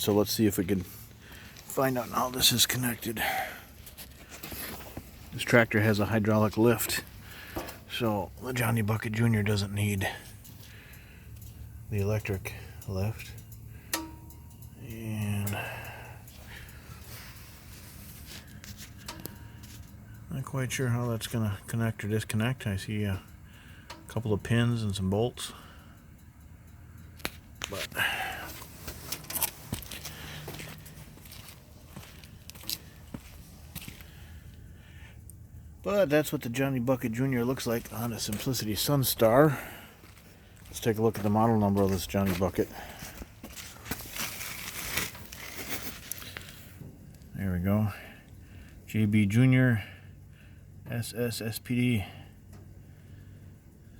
so let's see if we can find out how this is connected. This tractor has a hydraulic lift, so the Johnny Bucket Jr. doesn't need the electric lift. And not quite sure how that's going to connect or disconnect. I see a couple of pins and some bolts. But that's what the Johnny Bucket Jr. looks like on a Simplicity Sunstar. Let's take a look at the model number of this Johnny Bucket. There we go. JB Jr. SSSPD.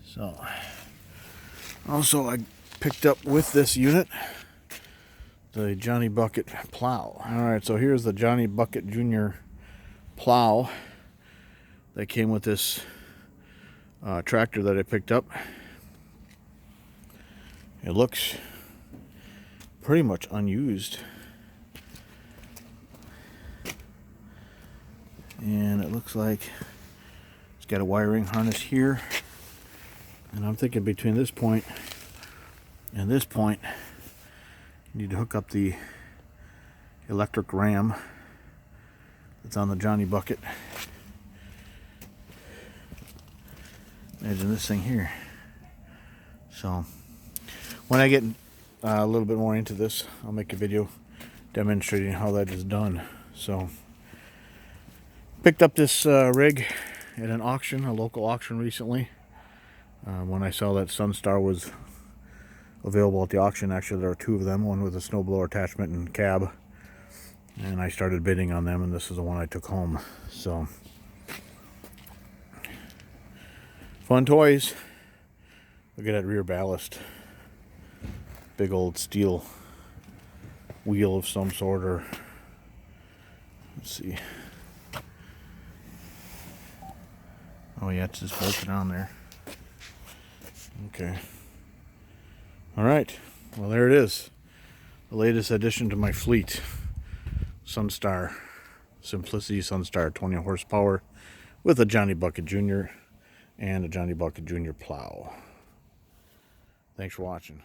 So, also I picked up with this unit the Johnny Bucket Plow. Alright, so here's the Johnny Bucket Jr. Plow that came with this tractor that I picked up. It looks pretty much unused. And it looks like it's got a wiring harness here. And I'm thinking between this point and this point, you need to hook up the electric ram that's on the Johnny Bucket. Imagine this thing here. So when I get a little bit more into this, I'll make a video demonstrating how that is done. So picked up this rig at an auction, a local auction recently. When I saw that Sunstar was available at the auction, actually there were two of them, one with a snowblower attachment and cab, and I started bidding on them, and this is the one I took home. So fun toys. Look at that rear ballast, big old steel wheel of some sort, or let's see. Oh yeah, it's just bolted on there. Okay. Alright. Well, there it is. The latest addition to my fleet. Sunstar. Simplicity Sunstar, 20 horsepower with a Johnny Bucket Jr. and a Johnny Bucket Jr. plow. Thanks for watching.